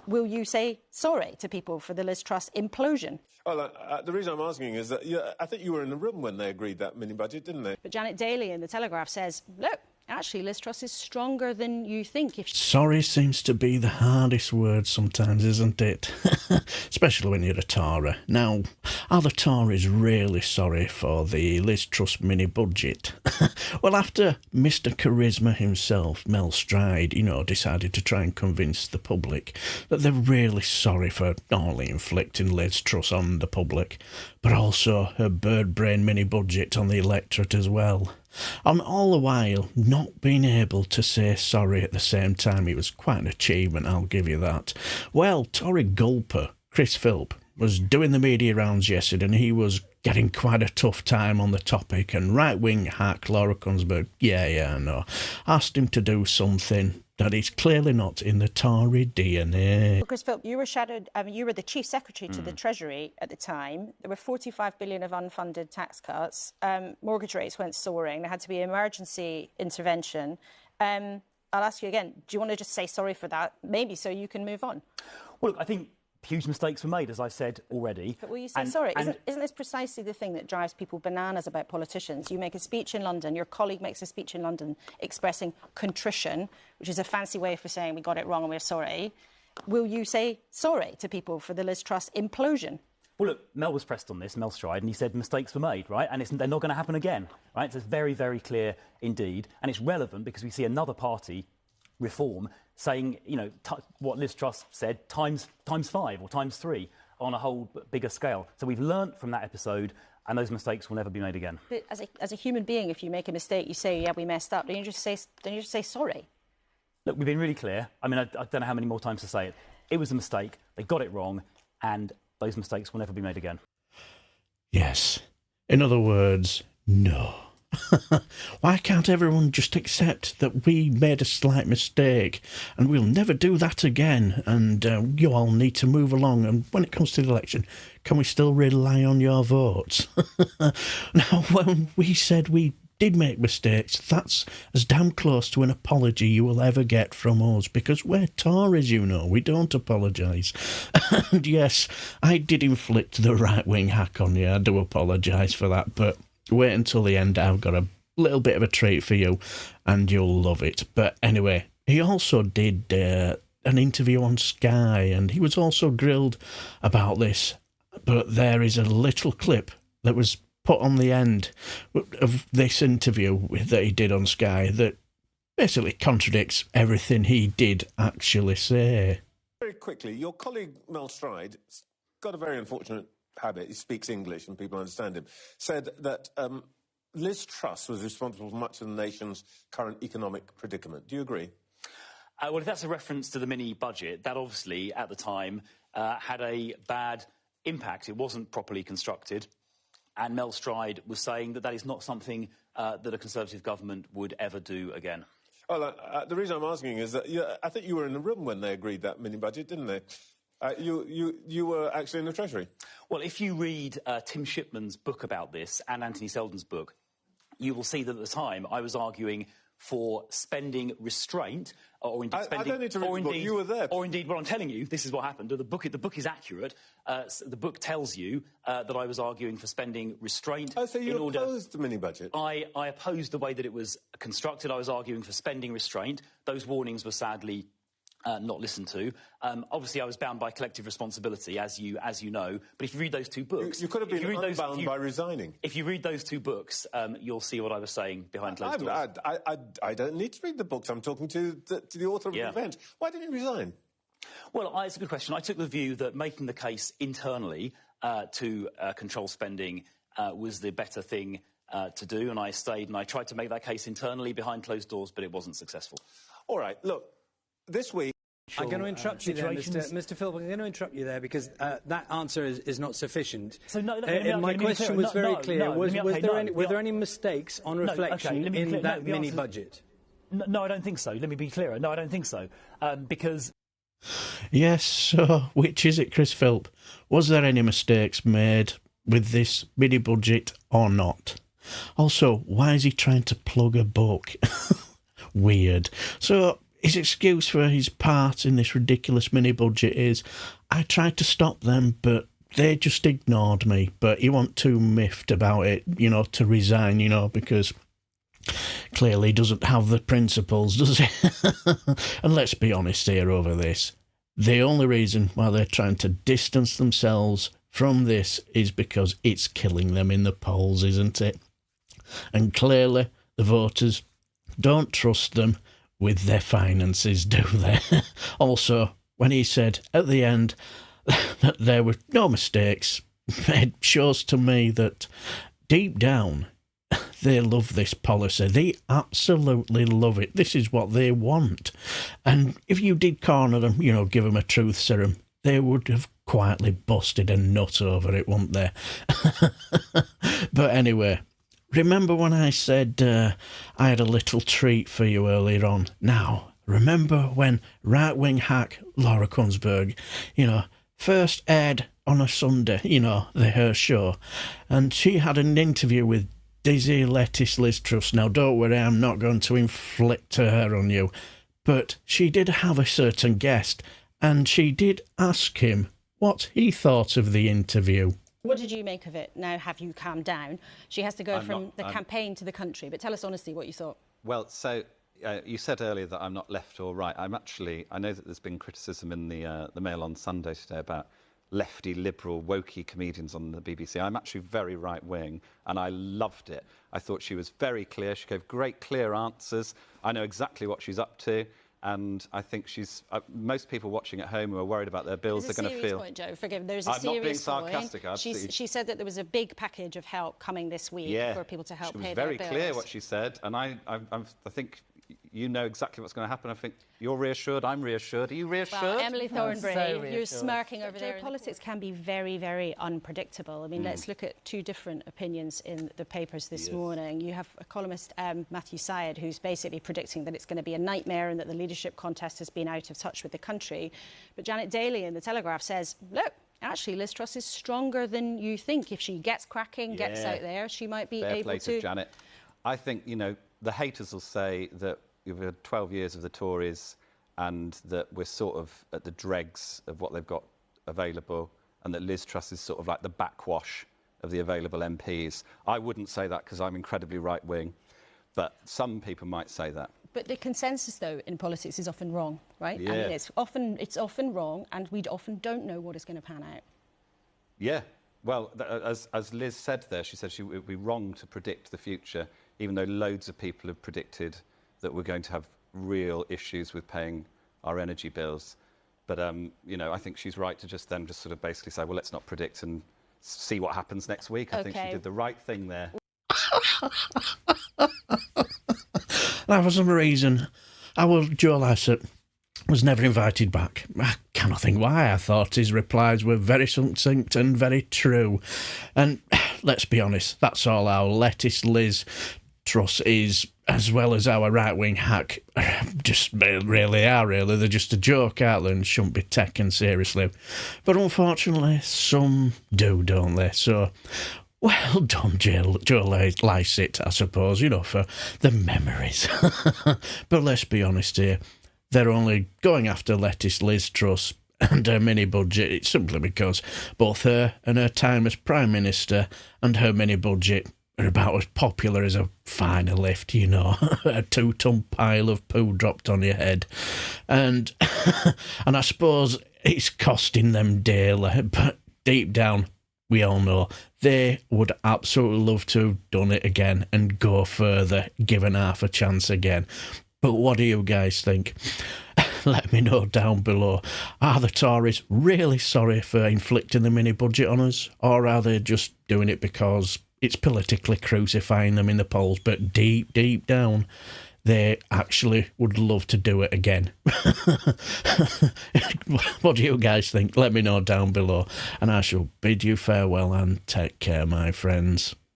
Will you say sorry to people for the Liz Truss implosion? Well, the reason I'm asking is that I think you were in the room when they agreed that mini-budget, didn't they? But Janet Daly in The Telegraph says, look, actually, Liz Truss is stronger than you think. Sorry seems to be the hardest word sometimes, isn't it? Especially when you're a Tory. Now, are the Tories really sorry for the Liz Truss mini-budget? Well, after Mr Charisma himself, Mel Stride, decided to try and convince the public that they're really sorry for not only inflicting Liz Truss on the public, but also her bird brain mini-budget on the electorate as well. And all the while, not being able to say sorry at the same time. It was quite an achievement, I'll give you that. Well, Tory gulper, Chris Philp, was doing the media rounds yesterday, and he was getting quite a tough time on the topic, and right-wing hack Laura Kuenssberg, asked him to do something that is clearly not in the Tory DNA. Well, Chris Philp, you were you were the Chief Secretary to the Treasury at the time. There were 45 billion of unfunded tax cuts. Mortgage rates went soaring. There had to be emergency intervention. I'll ask you again, do you want to just say sorry for that, maybe so you can move on? Well, look, I think huge mistakes were made, as I said already. But will you say sorry? Isn't this precisely the thing that drives people bananas about politicians? You make a speech in London, your colleague makes a speech in London expressing contrition, which is a fancy way for saying we got it wrong and we're sorry. Will you say sorry to people for the Liz Truss implosion? Well, look, Mel was pressed on this, Mel Stride, and he said mistakes were made, right? And they're not going to happen again, right? So it's very, very clear indeed. And it's relevant because we see another party, Reform, saying, what Liz Truss said times 5 or times 3 on a whole bigger scale. So we've learnt from that episode, and those mistakes will never be made again. But as a human being, if you make a mistake, you say, yeah, we messed up. Don't you just say sorry? Look, we've been really clear. I mean, I don't know how many more times to say it. It was a mistake. They got it wrong, and those mistakes will never be made again. Yes. In other words, no. Why can't everyone just accept that we made a slight mistake and we'll never do that again, and you all need to move along, and when it comes to the election, can we still rely on your votes? Now, when we said we did make mistakes, that's as damn close to an apology you will ever get from us, because we're Tories, we don't apologise. And yes, I did inflict the right-wing hack on you, I do apologise for that, but wait until the end, I've got a little bit of a treat for you, and you'll love it. But anyway, he also did an interview on Sky, and he was also grilled about this. But there is a little clip that was put on the end of this interview that he did on Sky that basically contradicts everything he did actually say. Very quickly, your colleague Mel Stride got a very unfortunate habit, he speaks English and people understand him, said that Liz Truss was responsible for much of the nation's current economic predicament. Do you agree? Well, if that's a reference to the mini-budget, that obviously, at the time, had a bad impact. It wasn't properly constructed, and Mel Stride was saying that that is not something that a Conservative government would ever do again. Well, the reason I'm asking is that I think you were in the room when they agreed that mini-budget, didn't they? You were actually in the Treasury. Well, if you read Tim Shipman's book about this and Anthony Seldon's book, you will see that at the time I was arguing for spending restraint, or indeed spending. I don't need to read the book. You were there. Or indeed, what I'm telling you, this is what happened. The book is accurate. The book tells you that I was arguing for spending restraint. Oh, so you opposed the mini-budget? I opposed the way that it was constructed. I was arguing for spending restraint. Those warnings were sadly not listened to. Obviously, I was bound by collective responsibility, as you know. But if you read those two books, you could have been unbound by resigning. If you read those two books, you'll see what I was saying behind closed doors. I don't need to read the books. I'm talking to the author of the event. Why didn't you resign? Well, it's a good question. I took the view that making the case internally to control spending was the better thing to do, and I stayed and I tried to make that case internally behind closed doors, but it wasn't successful. All right, look, this week. I'm going to interrupt you there, Mr. Philp. I'm going to interrupt you there because that answer is not sufficient. So my question was very clear. Were there any mistakes on reflection in that mini-budget? No, I don't think so. Let me be clearer. No, I don't think so. Because... Yes, so which is it, Chris Philp? Was there any mistakes made with this mini-budget or not? Also, why is he trying to plug a book? Weird. So... his excuse for his part in this ridiculous mini-budget is, I tried to stop them, but they just ignored me. But he wasn't too miffed about it, to resign, because clearly he doesn't have the principles, does he? And let's be honest here over this. The only reason why they're trying to distance themselves from this is because it's killing them in the polls, isn't it? And clearly the voters don't trust them with their finances, do they? Also, when he said at the end that there were no mistakes, it shows to me that deep down they love this policy. They absolutely love it. This is what they want. And if you did corner them, give them a truth serum, they would have quietly busted a nut over it, wouldn't they? But anyway, remember when I said I had a little treat for you earlier on? Now, remember when right-wing hack Laura Kuenssberg, first aired on a Sunday, her show, and she had an interview with Dizzy Lettuce Liz Truss. Now, don't worry, I'm not going to inflict her on you, but she did have a certain guest, and she did ask him what he thought of the interview. What did you make of it? Now, have you calmed down? She has to go from the campaign to the country, but tell us honestly what you thought. Well, so you said earlier that I'm not left or right. I know that there's been criticism in the Mail on Sunday today about lefty, liberal, wokey comedians on the BBC. I'm actually very right-wing, and I loved it. I thought she was very clear. She gave great, clear answers. I know exactly what she's up to, and I think she's... most people watching at home who are worried about their bills are going to feel... Point, Joe. Forgive. There's a I'm serious not being sarcastic. She said that there was a big package of help coming this week for people to help pay their bills. She was very clear what she said, and I think... You know exactly what's going to happen. I think you're reassured, I'm reassured. Are you reassured? Well, Emily Thornbury, so you're smirking over there. Politics can be very, very unpredictable. I mean, let's look at two different opinions in the papers this morning. You have a columnist, Matthew Syed, who's basically predicting that it's going to be a nightmare and that the leadership contest has been out of touch with the country. But Janet Daly in The Telegraph says, look, actually, Liz Truss is stronger than you think. If she gets cracking, gets out there, she might be able to... Janet. I think, the haters will say that we've had 12 years of the Tories and that we're sort of at the dregs of what they've got available and that Liz Truss is sort of like the backwash of the available MPs. I wouldn't say that because I'm incredibly right-wing, but some people might say that. But the consensus, though, in politics is often wrong, right? Yeah. I mean, it's often wrong, and we often don't know what is going to pan out. Yeah. Well, as Liz said there, she said it would be wrong to predict the future, even though loads of people have predicted that we're going to have real issues with paying our energy bills. But, I think she's right to just sort of basically say, well, let's not predict and see what happens next week. I think she did the right thing there. That was the reason Joe Lycett was never invited back. I cannot think why. I thought his replies were very succinct and very true. And let's be honest, that's all our lettuce Liz Truss is, as well as our right-wing hack, just really are, really. They're just a joke, aren't they, and shouldn't be taken seriously. But unfortunately, some do, don't they? So, well done, Joe Lycett, I suppose, for the memories. But let's be honest here, they're only going after lettuce Liz Truss and her mini-budget. It's simply because both her and her time as Prime Minister and her mini-budget are about as popular as a finer lift, a 2-ton pile of poo dropped on your head. And I suppose it's costing them dearly, but deep down, we all know they would absolutely love to have done it again and go further, given half a chance again. But what do you guys think? Let me know down below. Are the Tories really sorry for inflicting the mini-budget on us? Or are they just doing it because it's politically crucifying them in the polls, but deep, deep down, they actually would love to do it again? What do you guys think? Let me know down below, and I shall bid you farewell and take care, my friends.